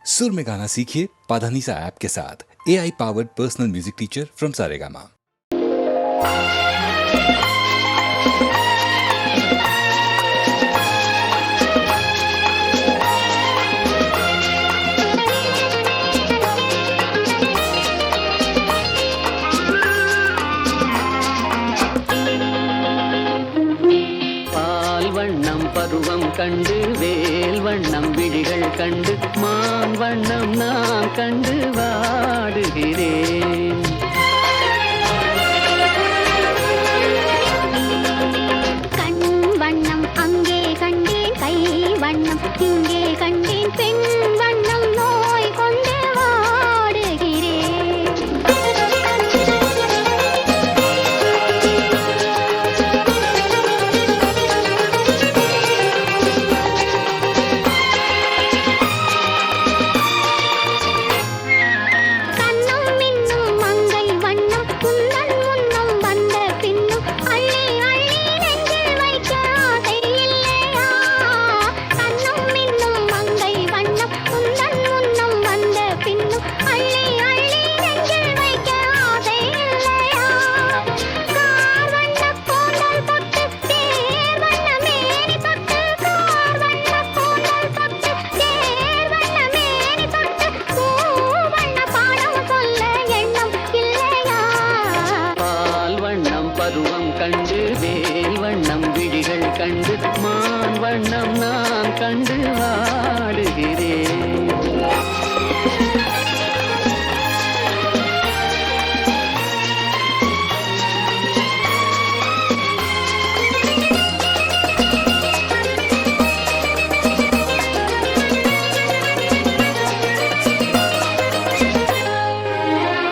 सुर में गाना सीखिए पाधानीसा ऐप के साथ। AI powered personal music teacher from Saregama. பருவம் கண்டு வேல் வண்ணம் விழிகள் கண்டு மான் வண்ணம் நான் கண்டு வாடுகிறேன். கண் வண்ணம் அங்கே கண்டேன், கை வண்ணம் இங்கே கண்டேன், பெண் வண்ணம் நோய் கொண்டு வாடுகிறேன். பருவம் கண்டு வேல் வண்ணம் விழிகள் கண்டு மான் வண்ணம் நான் கண்டு வாடுகிறேன்.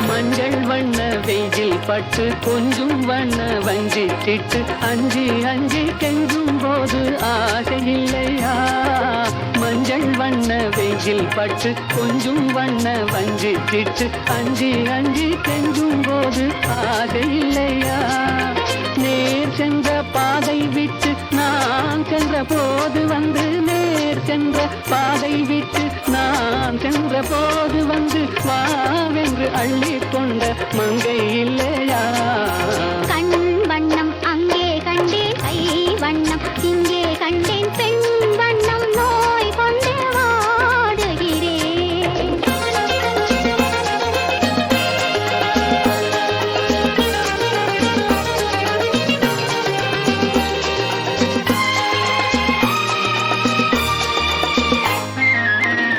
மஞ்சள் வண்ண வெயில் பட்டு கொஞ்சம் வண்ண வஞ்சிட்டு அஞ்சி அஞ்சி கெஞ்சும் போது ஆசை இல்லையா? மஞ்சள் வண்ண வெயில் பட்டு கொஞ்சம் வண்ண வஞ்சிட்டு அஞ்சி அஞ்சி கெஞ்சும் போது ஆசை இல்லையா? நேர் சென்ற பாதை விட்டு நான் சென்ற போது வந்து நேர் சென்ற பாதை விட்டு நான் சென்ற போது வந்து வாவென்று அள்ளி கொண்ட மங்கை இல்லையா? கண் வண்ணம் அங்கே கண்டேன், கை வண்ணம் இங்கே கண்டேன், பெண் வண்ணம் நோய் கொண்டு வாடுகிறேன்.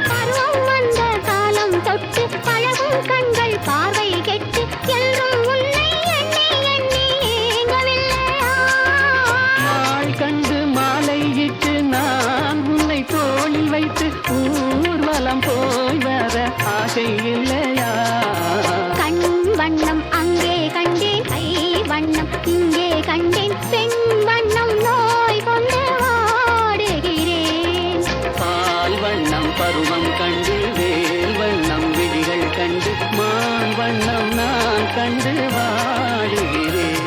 பருவம் வந்த காலம் தொட்டு பழகும் கண்கள் பார்வை கெட்டு என்றும் உன்னை எண்ணி எண்ணி ஏங்கவில்லையா? நாள் கண்டு மாலையிட்டு நான் உன்னை தோளில் வைத்து ஊர்வலம் போய் வர ஆசை இல்லையா? கண் வண்ணம் அங்கே கண்டேன், கை வண்ணம் இங்கே கண்டேன், பெண் வண்ணம் நோய் கொண்டு வாடுகிறேன். பால் வண்ணம் பருவம் கண்டு வேல் வண்ணம் விழிகள் கண்டு மான் வண்ணம் நான் கண்டு வாடுகிறேன்.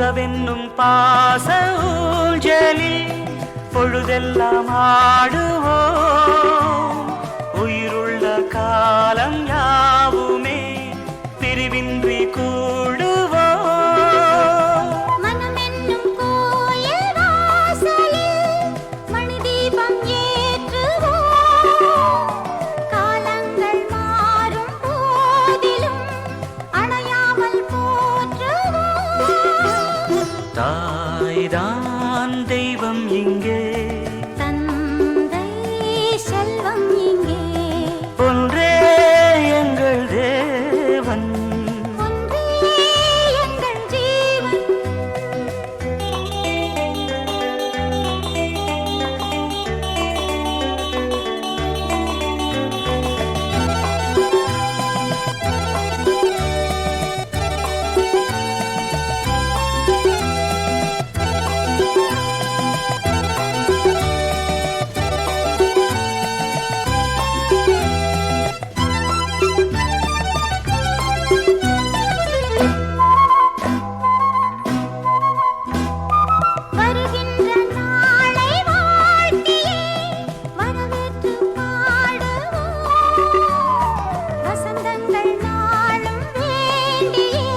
உறவென்னும் பாச ஊஞ்சலில் பொழுதெல்லாம் ஆடுவோம். உயிருள்ள காலம் யாவுமே பிரிவின்றி கூடுவோம். மனமென்னும் கோயில் வாசலில் மணி தீபம் ஏற்றுவோம். காலங்கள் மாறும் போதிலும் அணையாமல் போற்றுவோம். தாய்தான் தெய்வம் இங்கே, தந்தை செல்வம் இங்கே, ஒன்றே எங்கள் தேவன். ஒன்றே எங்கள் ஜீவன். வருகின்ற நாளை வாழ்த்தியே வரவேற்று பாடுவோம். வசந்தங்கள் நாளும் வேண்டியே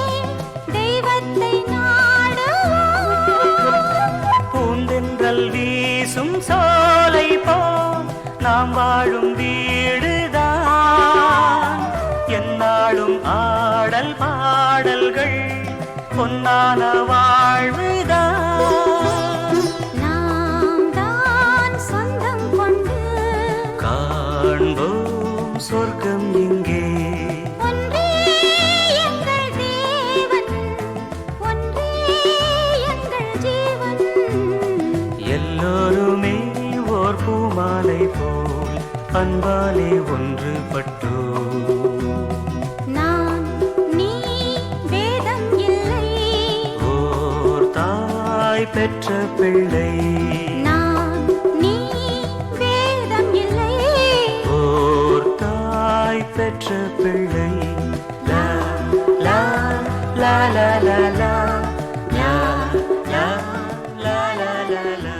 தெய்வத்தை நாடுவோம். பூந்தென்றல் வீசும் சோலை போல் நாம் வாழும் வீடுதான். எந்நாளும் ஆடல் பாடல்கள் பொன்னான வாழ்வுதான். நாம் தான் சொந்தம் கொண்டு காண்போம் சொர்க்கம் இங்கே. ஒன்றே எங்கள் தேவன், ஒன்றே எங்கள் ஜீவன். எல்லோருமே ஓர் பூமாலை போல் அன்பாலே ஒன்றுபட்டோம். நான் நீ வேதம் இல்லை, ஓர் தாய் பெற்ற பிள்ளை. நான் நீ வேதம் இல்லை. ஓர் தாய் பெற்ற பிள்ளை. லா லா லா லா லா லா லா லா லா லா லா லா.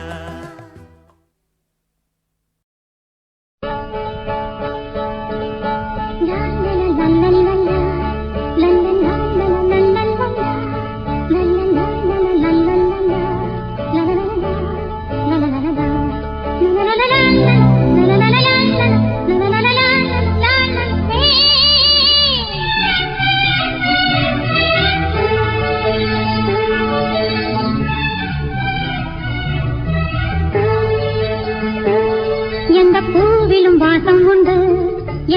எந்த பூவிலும் வாசம் உண்டு,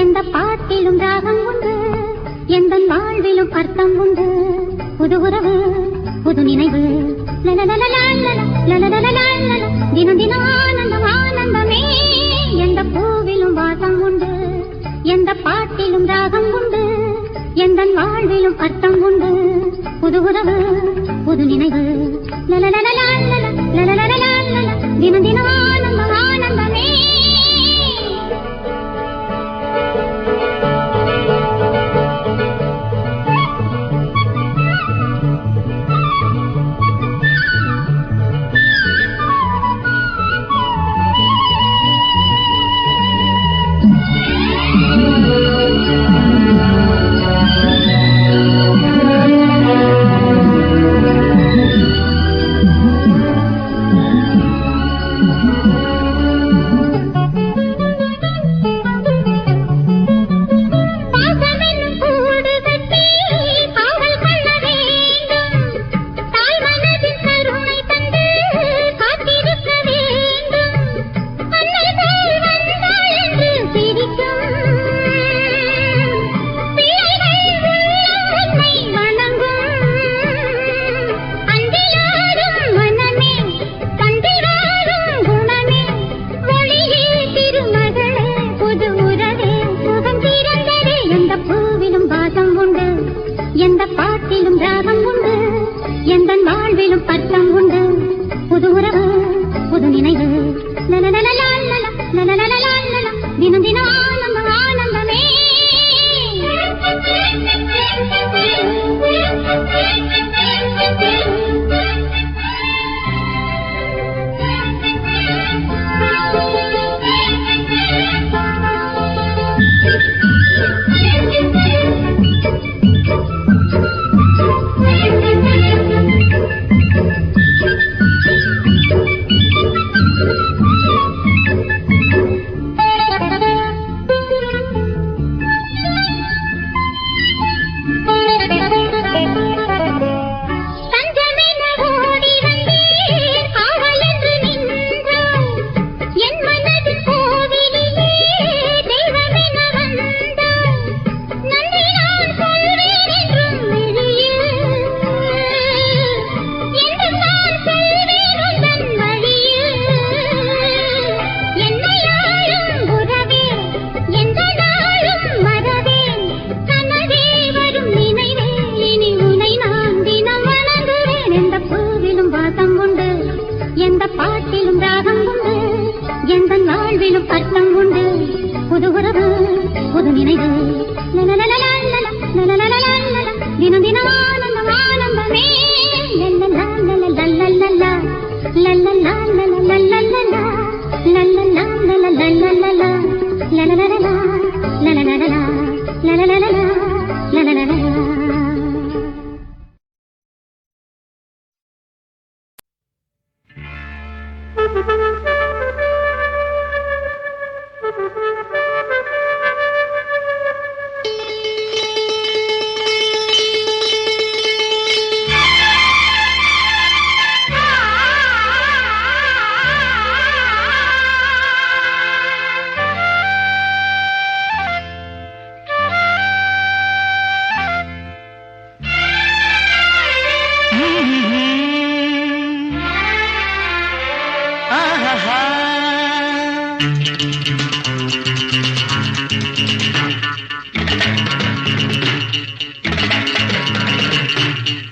எந்த பாட்டிலும் ராகம் உண்டு, எந்த வாழ்விலும் அர்த்தம் உண்டு. புது உறவு, புது நினைவு, தினம் தினம் ஆனந்தம் ஆனந்தமே. எந்த பூவிலும் வாசம் உண்டு, எந்த பாட்டிலும் ராகம் உண்டு, எந்த வாழ்விலும் அர்த்தம் உண்டு. புது உறவு, புது நினைவு, தினம் தினம் ஆனந்தம் ஆனந்தமே. தினம் தினம் ஆனந்தம் ஆனந்தமே.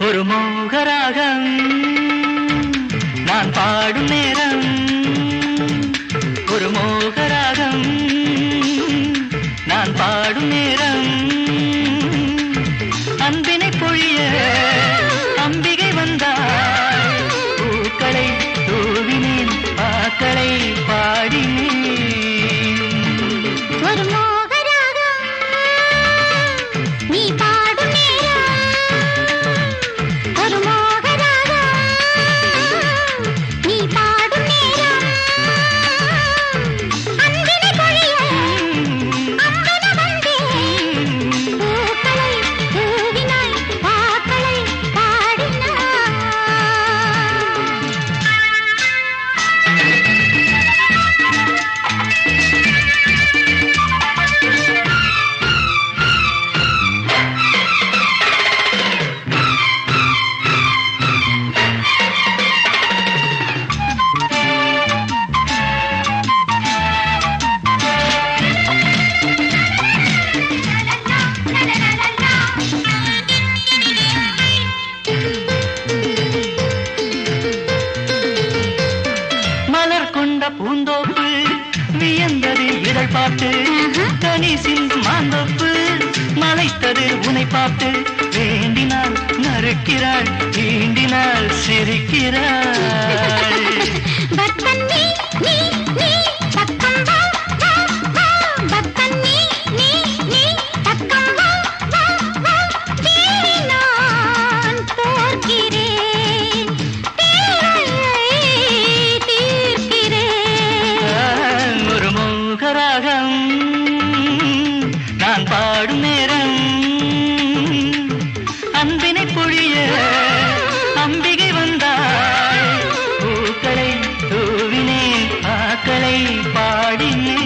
ஒரு மோகராகம் நான் பாடும் நேரம், ஒரு மோகராகம் நான் பாடும் நேரம், அன்பினை பொழிய அம்பிகை வந்தாள், பூக்களை தூவினேன் பாக்களை பாடினேன். ஒரு மோகராகம் நீ பாடும் நேரம், ஒரு மோகராகம் நீ பாடும் நேரம், அன்பினை பொழிய அம்பென வந்தேன், பூக்களை தூவினாய் பாக்களை பாடினாய். மலர் கொண்ட பூந்தோப்பு வியந்தது இதழ் பாட்டு, கனி சிந்தும் மாந்தோப்பு மலைத்தது உனை பாட்டு, வேண்டினாள் நறுக்கிறாள் தீண்டினாள் சிரிக்கிறாள். பக்தன் நீ நீ நீ பக்கம் வா வா வா, பக்தன் நீ நீ நீ பக்கம் வா வா வா, தேடி நான் தோற்கிறேன், தேவையை தீர்க்கிறேன். ஒரு மோகராகம் நான் பாடும் நேரம், அன்பினை பொழிய அம்பிகை வந்தாள், பூக்களை தூவினேன் பாக்களை பாடினேன்.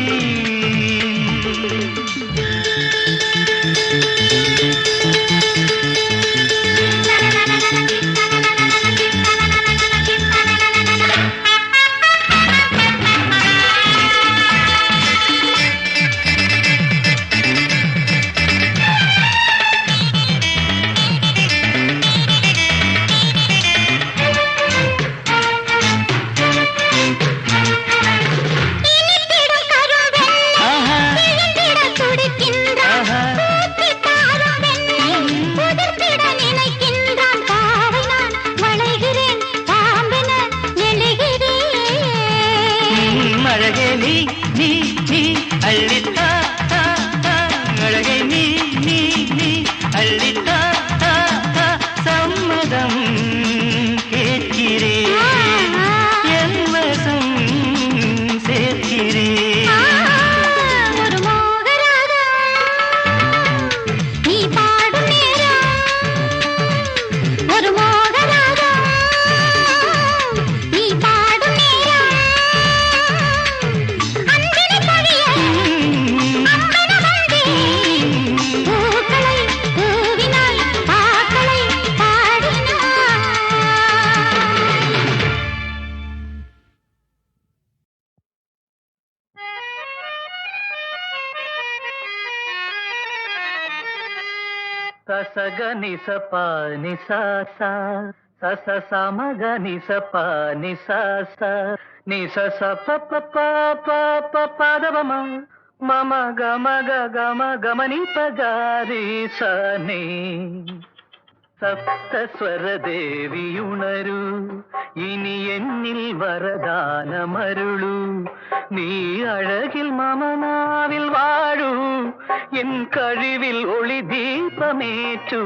இனித்திடும் கருவெண்ணெய் ஆஹா, விழுந்திட துடிக்கின்றான், ஆஹா. பூத்தித் தாரும் வெண்ணெய் உதிர்த்திட நினைக்கின்றான், பாவை நான் வளைகிறேன் பாம்பென நெளிகிறேன். அழகே நீ நீ நீ அள்ளித்தா தா, தா, அழகே நீ நீ நீ அள்ளித்தா தா, தா, சம்மதம் கேட்கிறேன், என் வசம் சேர்க்கிறேன். ஒரு மோகராகம் நீ பாடும் நேரம், ஒரு மோகராகம் நீ பாடும் நேரம், அன்பினை பொழிய அம்பென வந்தேன், பூக்களை தூவினாய் பாக்களை பாடினாய். சசக நிசப நிசச சச சமக நிசப நிசச நிசச ப பதவம மம கம கம கமனி பகாரி சனி. സപ്തസ്വര ദേവിയുണരൂ ഇനി എന്നിൽ വരദാനമരുളൂ നീ അഴകിൽ മമനാവിൽ വാഴൂ എൻ കഴിവിൽ ഒളി ദീപമേറ്റൂ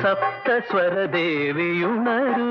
സപ്തസ്വര ദേവിയുണരൂ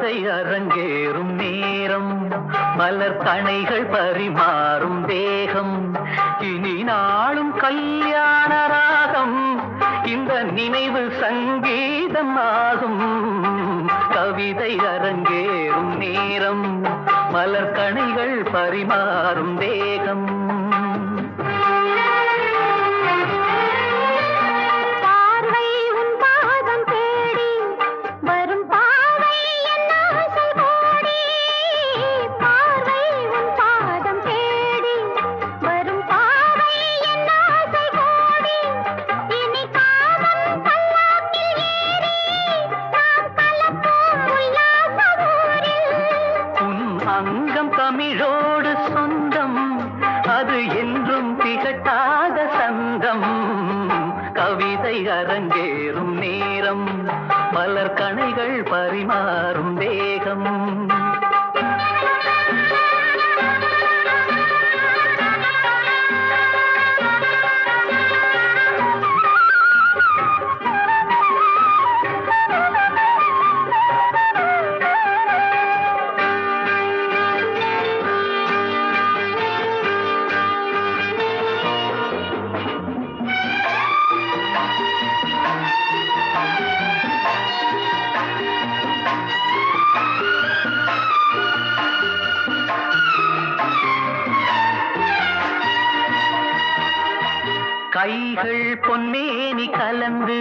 கவிதை அரங்கேறும் நேரம், மலர் கணைகள் பரிமாறும் தேகம், இனி நாளும் கல்யாண ராகம், இந்த நினைவு சங்கீதம் ஆகும். கவிதை அரங்கேறும் நேரம், மலர் கணைகள் பரிமாறும் தேகம். அங்கம் தமிழோடு சொந்தம், அது என்றும் திகட்டாத சந்தம். கவிதை அரங்கேறும் நேரம், மலர் கணைகள் பரிமாறும் தேகம். கைகள் பொன்னேனி கலந்து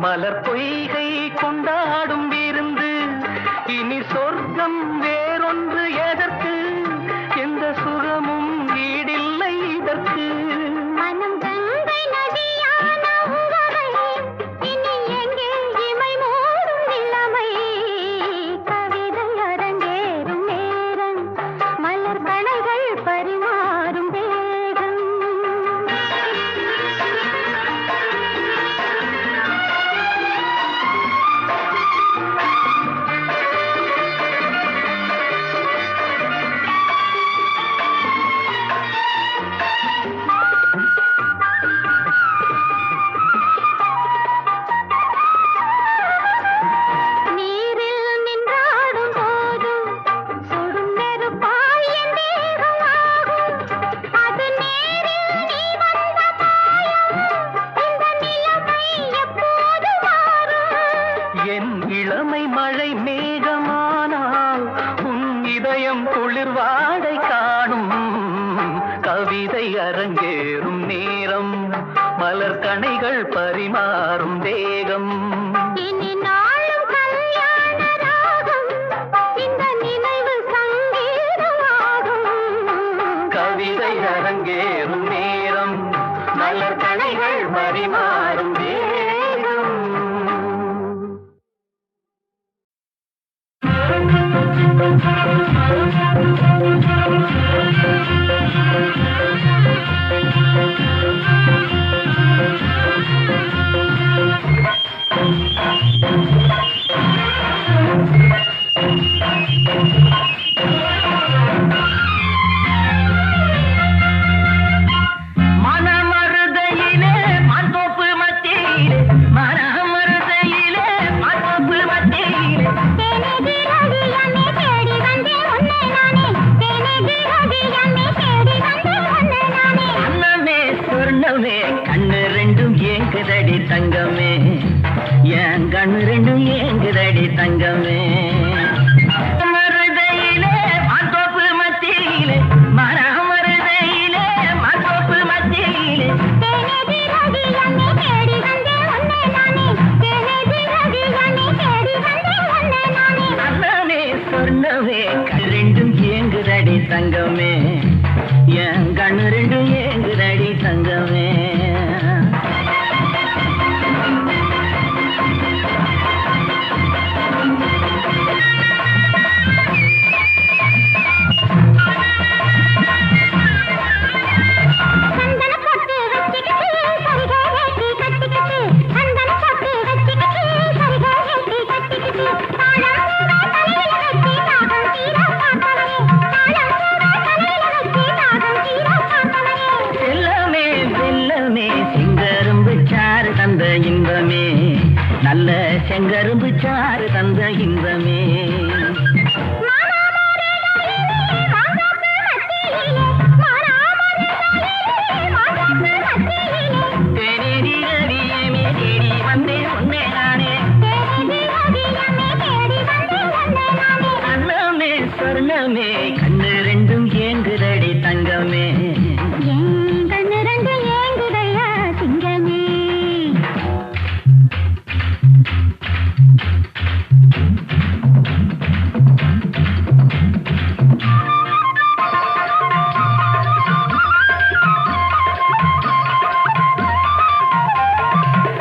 மலர் பொய்கை கொண்டாடும் விருந்து, இனி சொர்க்கம் வேறொன்று எதற்கு, எந்த சுகமும் ஈடில்லை இதற்கு. மனம் கங்கை நதியான உவரை, இனி எங்கே இமை மூடும் நிலைமை. கவிதை அரங்கேறும் நேரம், மலர் கணைகள் பரிமாறும் தேகம். என் இளமை மழை மேகமானால் உன் இதயம் குளிர் வாடை காணும். கவிதை அரங்கேறும் நேரம், மலர் கணைகள் பரிமாறும் தேகம். இனி நாளும் கல்யாண ராகம், இந்த நினைவு சங்கீதமாகும். கவிதை அரங்கேறும் நேரம், மலர் கணைகள் பரிமாறும் தேகம். மனமருதையிலே மாந்தோப்பு மத்தியிலே, மனமருதையிலே மாந்தோப்பு மத்தியிலே, அன்னமே சொர்ணமே கண்ணு ரெண்டும் ஏங்குதடி தங்கமே, என் கண்ணு ரெண்டும் ஏங்குதடி தங்கமே. மருதையிலே மாந்தோப்பு மத்தியிலே, மனமருதையிலே மாந்தோப்பு மத்தியிலே, அன்னமே சொர்ணமே கண்ணு ரெண்டும் ஏங்குதடி தங்கமே, என் கண்ணு ரெண்டும் ஏங்குதடி தங்கமே. இன்பமே நல்ல செங்கரும்பு சாறு தந்த இன்பமே. அன்னமே கண்ணு ரெண்டும் ஏங்குதடி தங்கமே என் கண்ணு ரெண்டு ஏங்குதையா சிங்கமே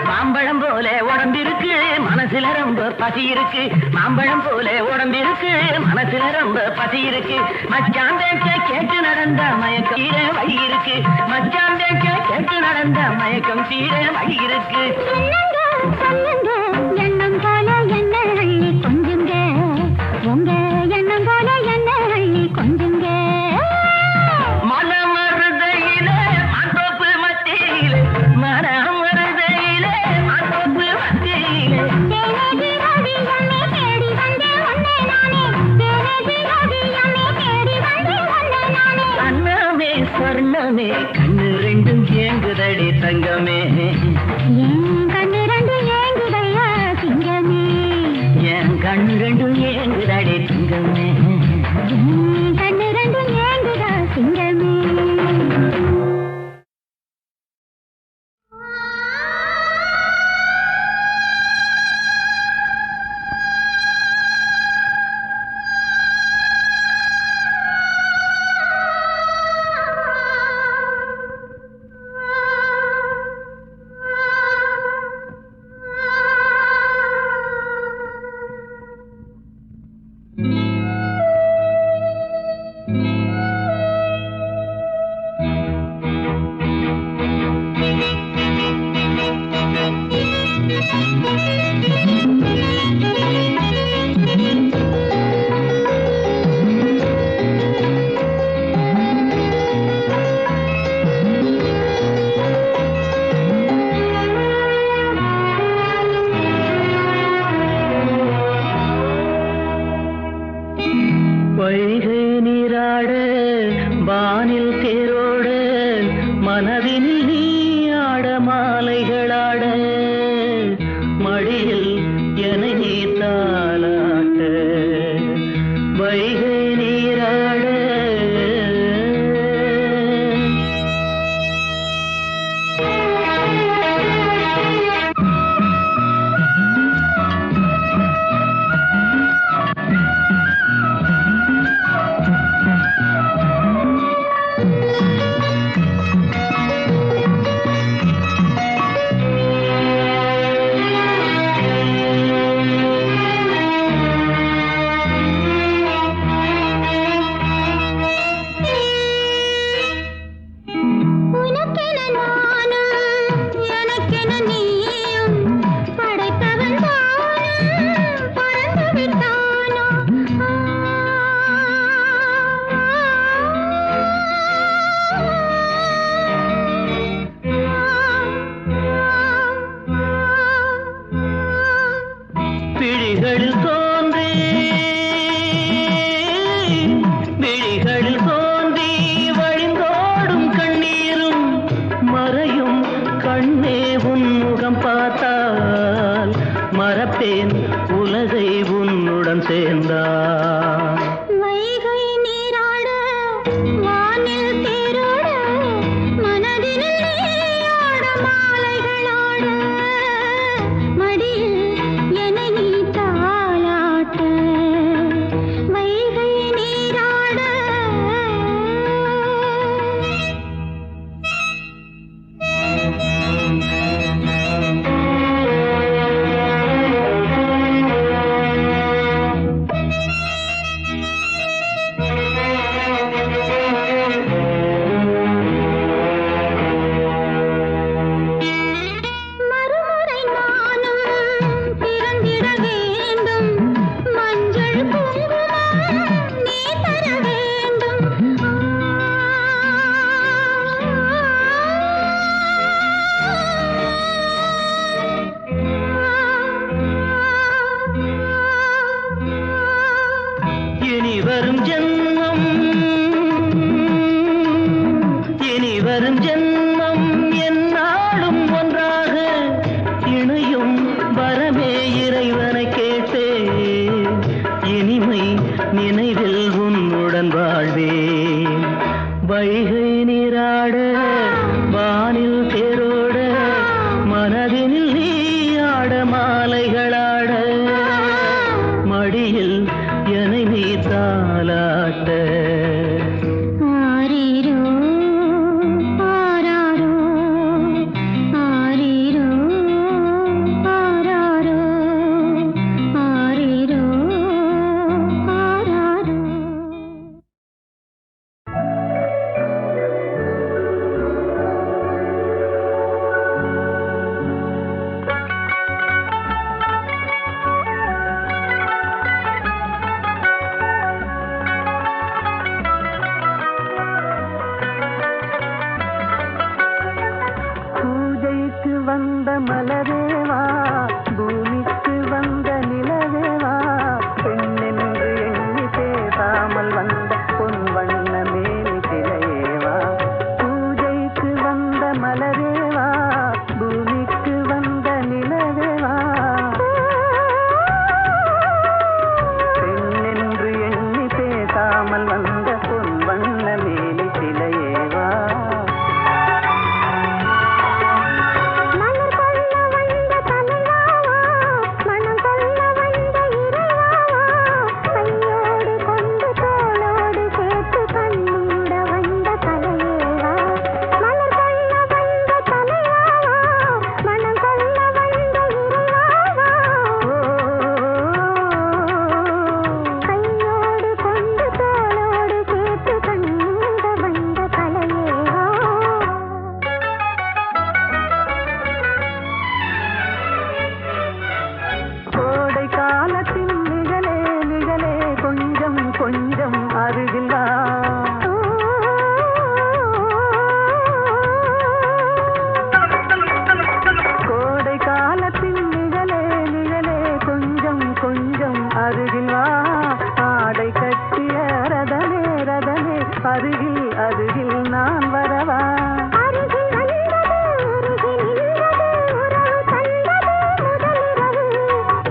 மாம்பழம் போல உடம்பிருக்கு மனசுல ரொம்ப பசி இருக்கு மாம்பழம் போல உடம்பிருக்கு மனசுல ரொம்ப பசி இருக்கு மச்சான் பேச்ச கேட்டு நடந்த மயக்கம் தீர வழி இருக்கு மச்சான் பேச்ச கேட்டு நடந்த மயக்கம் தீர வழி இருக்கு சொல்லுங்க சொல்லுங்க எண்ணம் போல என்ன அள்ளி கொஞ்சுங்க உங்க எண்ணம் போல என்ன அள்ளி கொஞ்சுங்க மனம் மருதையில மாந்தோப்பு மத்தியில மனம் மருதையில மாந்தோப்பு மத்தியில தேனேதி ரவியம்மே தேடி வந்தே உன்னை நானே தேனேதி ரவியம்மே தேடி வந்தே உன்னை நானே அன்னமே சொர்ணமே கண்ணு ரெண்டும் ஏங்குதடி தங்கமே என் கண்ணு ரெண்டு ஏங்குதையா சிங்கமே என் கண்ணு ரெண்டும் ஏங்குதடி தங்கமே என் கண்ணு ரெண்டு ஏங்குதா சிங்கமே வைகை நீராட வானில் தேரோட மனதினில் நீ ஆட மாலைகளாட மடியில் என நீ தாலாட்ட வைகை நீராட உனக்கென நானும் எனக்கென நீயும் படைத்தவன் தானும் பறந்து விட்டானோ விழிகளில் தோன்றி விழிகளில் தோன்றி வழிந்தோடும் கண்ணீரும் மறையும் கண்ணே உன் முகம் பார்த்தால் மறப்பேன் உலகை உன்னுடன் சேர்ந்தான் வைகை நீராட வானில் தேரோட மனதினில் நீயாட மாலைகளாட மடியில் என நீ தாலாட்ட வைகை நீராட மறுமுறை நானும் பிறந்திட வேண்டும் மஞ்சள் குங்குமம் நீ தர வேண்டும் இனி வரும் ஜென்மம் இனி வரும் ஜென்மம் என்னாலும் ஒன்றாக இணையும் வரமே இறைவனை கேட்டே இனிமை நினைவில் உன் உன்னுடன் வாழ்வேன். வைகை நீராட வானில் தேரோட மனதினில் நீயாட மாலைகளாட மடியில் என்னை நீ தாலாட்ட. ஆரீரோ ஆராரோ ஆரீரோ ஆராரோ ஆரீரோ ஆராரோ. பூஜைக்கு வந்த மலரேவா, பூமிக்கு வந்த நிலவேவா, பெண்ணென்று எண்ணி பேசாமல் வந்த பொன் வண்ண மேனி சிலையேவா. பூஜைக்கு வந்த மலரேவா, பூமிக்கு வந்த நிலவேவா, பெண்ணென்று எண்ணி பேசாமல் வந்த பொன் வண்ண மேனி சிலையேவா. மலர் கொள்ள வந்த தலைவாவா, மனம் கொள்ள வந்த இறைவாவா, கையோடு கொண்டு தோளோடு சேர்த்து கண்ணூட வந்த தலையேவா. மலர் கொள்ள வந்த தலைவாவா, மனம் கொள்ள வந்த இறைவாவா, கையோடு கொண்டு தோளோடு சேர்த்து கண்ணூட வந்த தலையேவா. கோடை காலத்தின் நிழலே நிழலே கொஞ்சம் கொஞ்சம் அருகில் வா. கோடை காலத்தின் நிழலே நிழலே கொஞ்சம் கொஞ்சம் அருகில் வா. ஆடை கட்டிய ரதமே ரதமே அருகில் அருகில் நான் வரவா. அருகில் வந்தது உருகி நின்றது உறவு தந்தது முதலிரவு.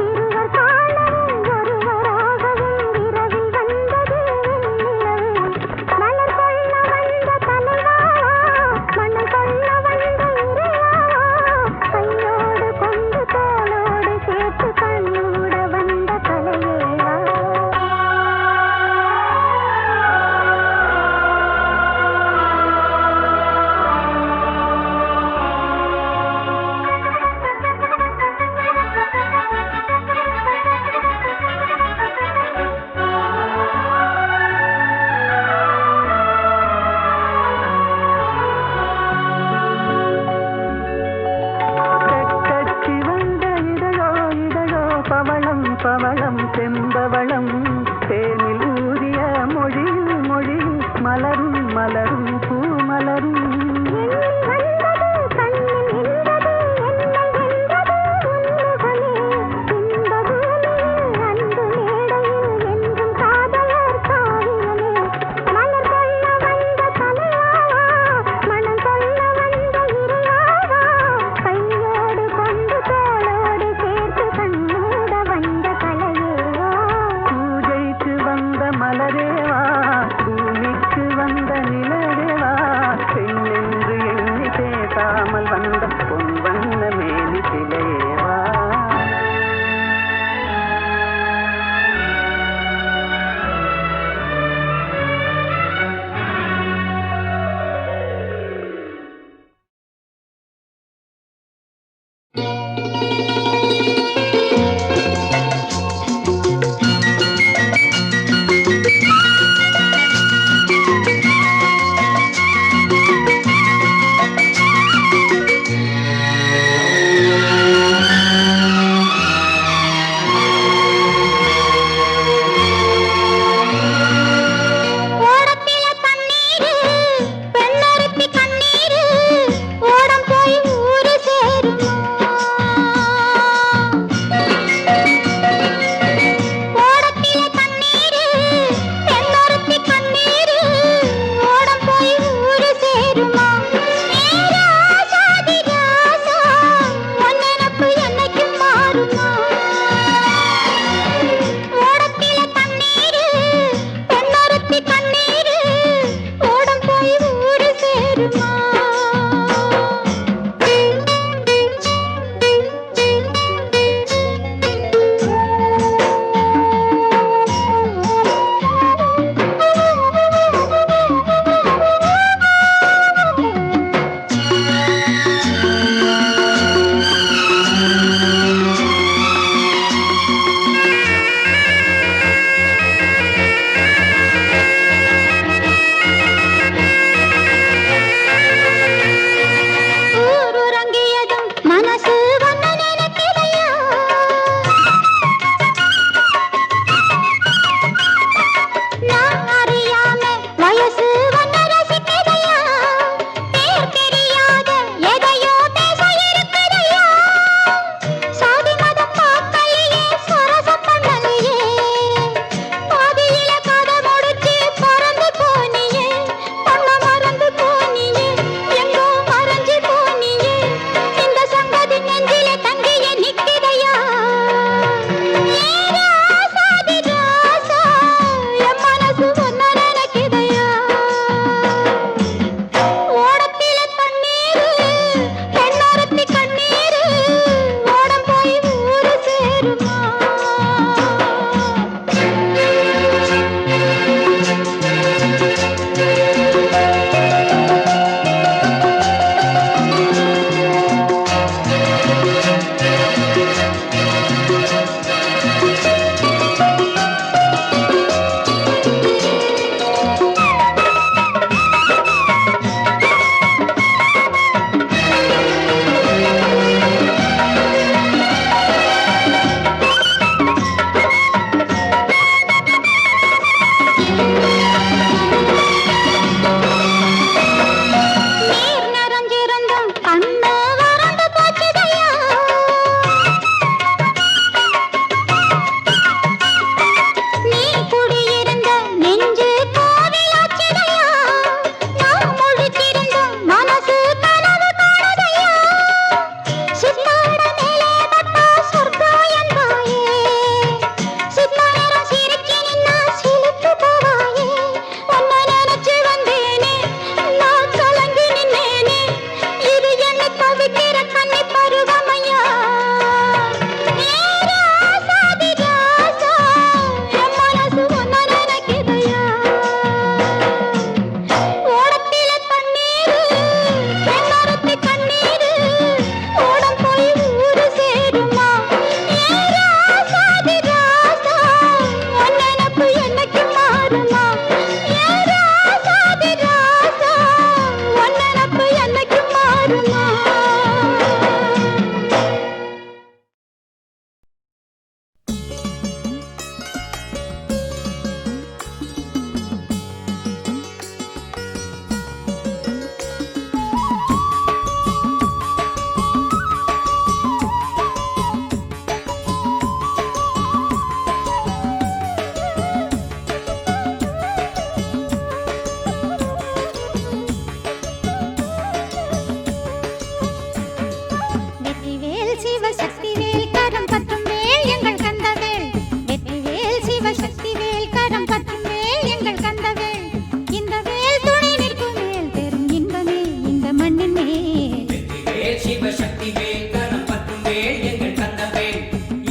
இருவர் காணவும் ஒருவராகவும் இரவில் வந்தது வெண்ணிலவு. மலர் கொள்ள வந்த தலைவாவா, மனம் கொள்ள வந்த இறைவாவா, கையோடு கொண்டு தோளோடு சேர்த்து கண்ணூட வந்த தலையேவா. கட்டி வந்த இதழோ இதழோ பவளம் பவளம் செம்பவளம் தேனில் ஊதிய மொழியில் மொழியில் மலரும் மலரும் பூ மலரும். எண்ணி வந்தது கண்ணில் நின்றது என்னை வென்றது உன்முகமே. இன்ப பூமியில் அன்பு மேடையில் என்றும் காதலர் காவியமே. மலர் கொள்ள வந்த தலைவாவா, மனம் கொள்ள வந்த இறைவாவா, கையோடு கொண்டு தோளோடு சேர்த்து கண்ணூட வந்த தலையேவா. பூஜைக்கு வந்த மலரேவா, பூமிக்கு வந்த நிலவேவா, பெண்ணென்று எண்ணி பேசாமல் வந்த பொன் வண்ண மேனி சிலையேவா. நீர் நிறைஞ்சிருந்தும் கண்ணு வறண்டு போச்சுதையா. நீ குடியிருந்த நெஞ்சு கோவிலாச்சுதையா. நான் முழிச்சிருந்தும் மனசு கனவு காணுதையா. சித்தாட மேலே பட்டா சொர்க்கம் என்பாயே. சித்தாரம் சிரிச்சு நின்னா சிலுத்து போவாயே. உன்னை நினைச்சு வந்தேனே, நான் கலங்கி நின்னேனே. இது என்ன தவிக்கிற கன்னி பருவமையா. ஏ ராசாதி ராசா, என் மனசு உன்னை நினைக்குதையா. ஓடத்தில தண்ணீரு, பெண்ணொருத்தி கண்ணீரு, ஓடம் போய் ஊரு சேருமா. ஏ ராசாதி ராசா, உன் நினப்பு என்னைக்கு மாறுமா. ஏ ராசாதி ராசா, உன் நினப்பு என்னைக்கு மாறுமா. வெற்றிவேல் சிவசக்திவேல் கரம் பற்றும் வேல் எங்கள் கந்தவேல். வெற்றிவேல் சிவசக்திவேல் கரம் பற்றும் வேல் எங்கள் கந்தவேல். இந்த வேல் துணை நிற்கும் வேல் பெரும் இன்பமே இந்த மண்ணின் மேல். வேல் சிவசக்தி வேல் கரம் பற்றும் வேல் எங்கள் கந்தவேல்.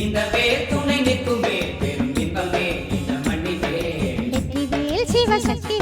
இந்த வேல் துணை நிற்கும் வேல் பெரும் இன்பமே இந்த மண்ணின் மேல். வெற்றிவேல் சிவசக்தி